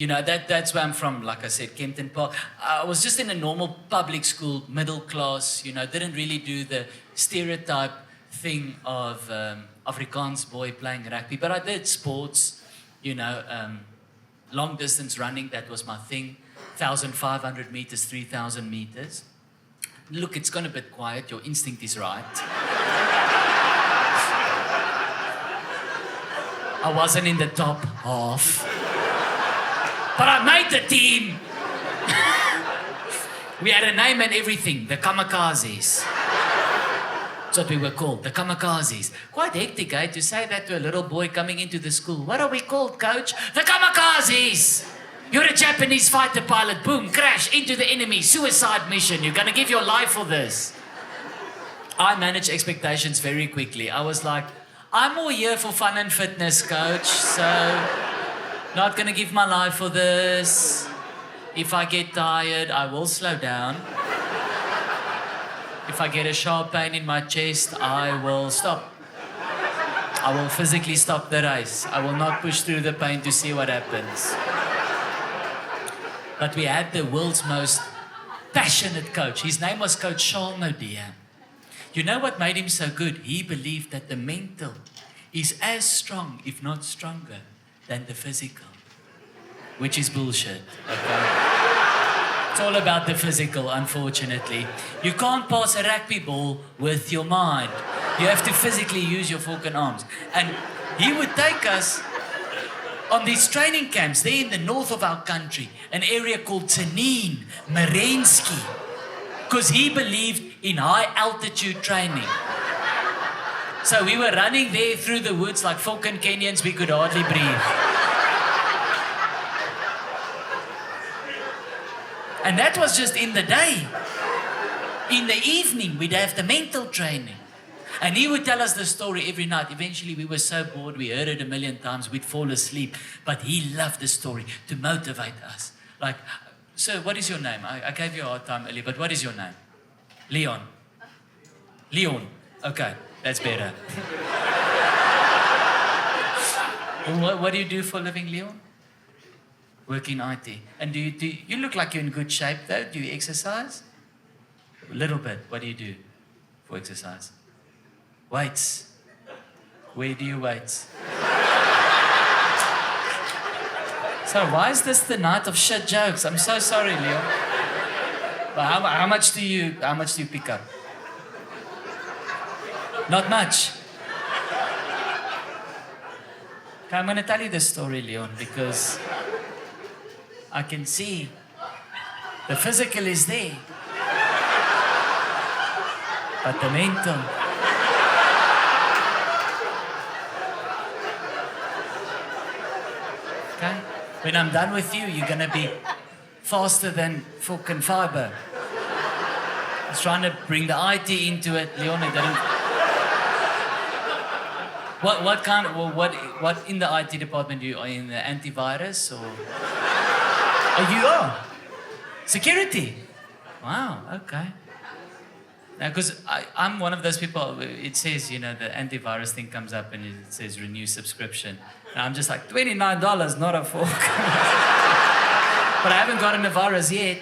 that's where I'm from. Like I said, Kempton Park. I was just in a normal public school, middle class. Didn't really do the stereotype thing of Afrikaans boy playing rugby, but I did sports. Long distance running. That was my thing. 1,500 meters, 3,000 meters. Look, it's gone a bit quiet. Your instinct is right. I wasn't in the top half. But I made the team. We had a name and everything. The Kamikazees. That's what we were called. The Kamikazees. Quite hectic, eh? To say that to a little boy coming into the school. What are we called, coach? The Kamikazees. You're a Japanese fighter pilot. Boom, crash into the enemy. Suicide mission. You're going to give your life for this. I managed expectations very quickly. I was like, I'm more here for fun and fitness, coach. So, not going to give my life for this. If I get tired, I will slow down. If I get a sharp pain in my chest, I will stop. I will physically stop the race. I will not push through the pain to see what happens. But we had the world's most passionate coach. His name was Coach Schalk Modia. You know what made him so good? He believed that the mental is as strong, if not stronger, than the physical. Which is bullshit, okay? It's all about the physical, unfortunately. You can't pass a rugby ball with your mind. You have to physically use your fork and arms. And he would take us on these training camps there in the north of our country, an area called Tsenin, Merensky, because he believed in high altitude training. So we were running there through the woods like fucking Kenyans, we could hardly breathe. And that was just in the day. In the evening, we'd have the mental training. And he would tell us the story every night. Eventually, we were so bored, we heard it 1,000,000 times, we'd fall asleep. But he loved the story to motivate us. Like, sir, what is your name? I gave you a hard time earlier, but what is your name? Leon. Leon. Okay, that's better. What do you do for a living, Leon? Work in IT. And do you look like you're in good shape, though? Do you exercise? A little bit. What do you do for exercise? Weights. Where do you weight? So why is this the night of shit jokes? I'm so sorry, Leo. But how much do you pick up? Not much. Okay, I'm going to tell you this story, Leon, because I can see the physical is there, but the mental. Okay? When I'm done with you, you're going to be faster than fucking fiber. I was trying to bring the IT into it, Leon, it didn't. What in the IT department are you in the antivirus or? Oh, you are? Security? Wow, okay. Now, because I'm one of those people, it says, the antivirus thing comes up and it says renew subscription. And I'm just like, $29, not a fork. But I haven't gotten a virus yet.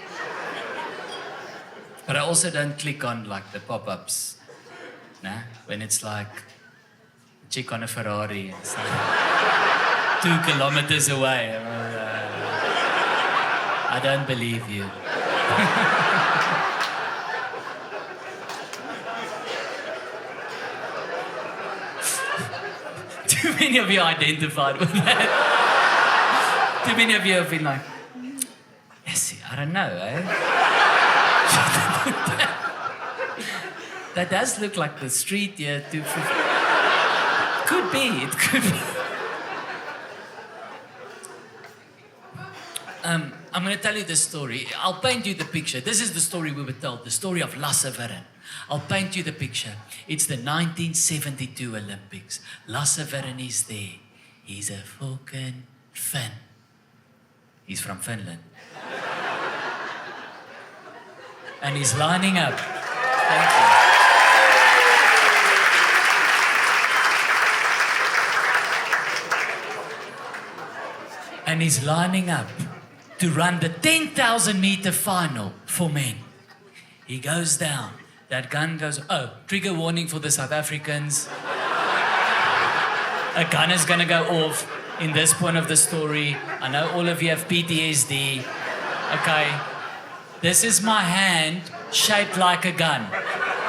But I also don't click on like the pop-ups. Nah? When it's like, chick on a Ferrari. It's like 2 kilometers away. I don't believe you. Too many of you identified with that. Too many of you have been like, yes, I don't know, eh? That does look like the street here. Could be, it could be. I'm going to tell you this story. I'll paint you the picture. This is the story we were told, the story of Lasse Viren. I'll paint you the picture. It's the 1972 Olympics. Lasse Viren is there. He's a fucking Finn. He's from Finland. And he's lining up. Thank you. and he's lining up to run the 10,000 meter final for men. He goes down. That gun goes, oh, trigger warning for the South Africans. A gun is going to go off in this point of the story. I know all of you have PTSD. Okay. This is my hand shaped like a gun.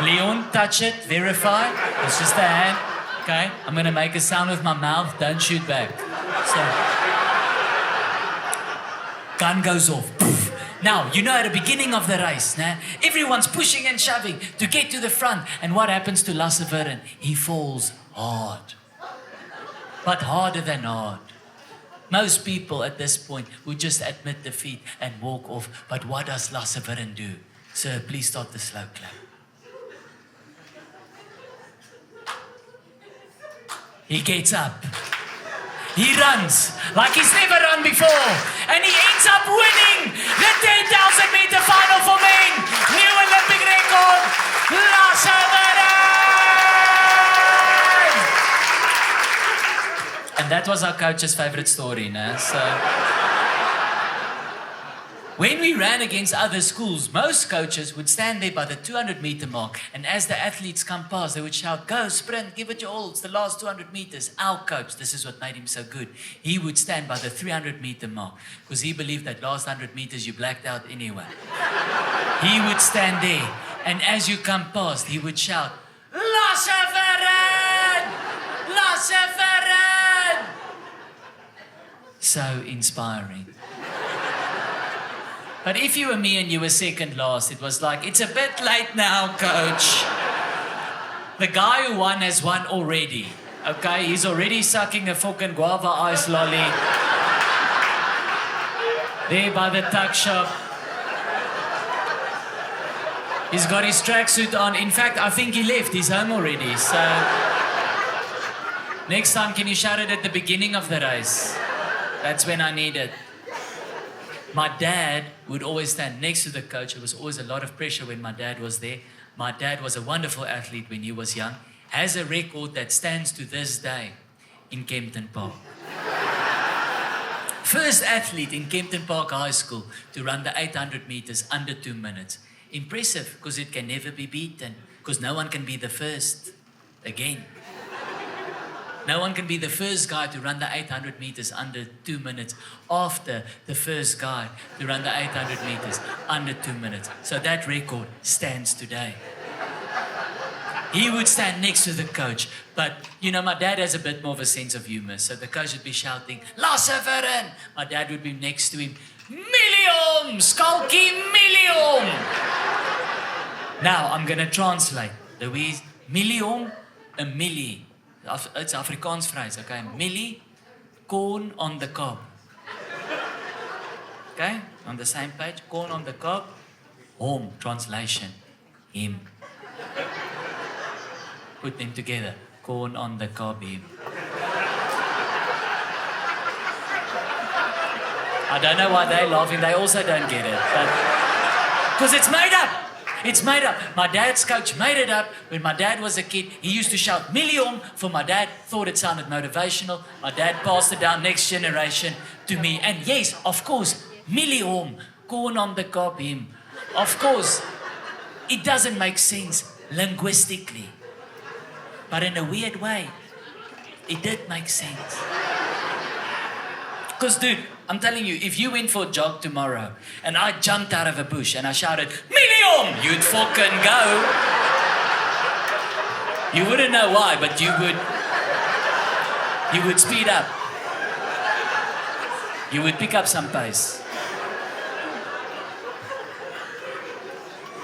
Leon, touch it, verify. It's just a hand. Okay. I'm going to make a sound with my mouth. Don't shoot back. So, gun goes off. Poof. Now, you know at the beginning of the race, everyone's pushing and shoving to get to the front. And what happens to Lasse Viren? He falls hard. But harder than hard. Most people at this point would just admit defeat and walk off. But what does Lasse Viren do? Sir, please start the slow clap. He gets up. He runs like he's never run before. And he ends up winning the 10,000 meter final for men. New Olympic record, Lasse Viren! And that was our coach's favorite story, no? So, when we ran against other schools, most coaches would stand there by the 200 meter mark, and as the athletes come past, they would shout, go, sprint, give it your all, it's the last 200 meters. Our coach, this is what made him so good, he would stand by the 300 meter mark, because he believed that last 100 meters you blacked out anyway. He would stand there, and as you come past, he would shout, Lasse Viren! Lasse Viren! So inspiring. But if you were me and you were second last, it was like, it's a bit late now, coach. The guy who won has won already. Okay, he's already sucking a fucking guava ice lolly. There by the tuck shop. He's got his tracksuit on. In fact, I think he left. He's home already. So, next time, can you shout it at the beginning of the race? That's when I need it. My dad would always stand next to the coach. There was always a lot of pressure when my dad was there. My dad was a wonderful athlete when he was young. Has a record that stands to this day in Kempton Park. First athlete in Kempton Park High School to run the 800 meters under 2 minutes. Impressive, because it can never be beaten. Because no one can be the first again. No one can be the first guy to run the 800 meters under 2 minutes after the first guy to run the 800 meters under 2 minutes. So that record stands today. He would stand next to the coach. But, you know, my dad has a bit more of a sense of humor. So the coach would be shouting, Lasse Viren! My dad would be next to him, MIELIE HOM! Schalk Bezuidenhout! Now, I'm going to translate. Louise, MIELIE HOM, a millie. It's Afrikaans phrase, okay? Millie, corn on the cob. Okay? On the same page, corn on the cob. Hom, translation, him. Put them together. Corn on the cob, him. I don't know why they're laughing. They also don't get it. Because it's made up. It's made up. My dad's coach made it up. When my dad was a kid, he used to shout MIELIE HOM for my dad. Thought it sounded motivational. My dad passed it down next generation to me. And yes, of course, MIELIE HOM, corn on the cob, him. Of course, it doesn't make sense linguistically. But in a weird way, it did make sense. Because, dude, I'm telling you, if you went for a jog tomorrow and I jumped out of a bush and I shouted, MIELIE HOM, you'd fucking go. You wouldn't know why, but you would speed up. You would pick up some pace.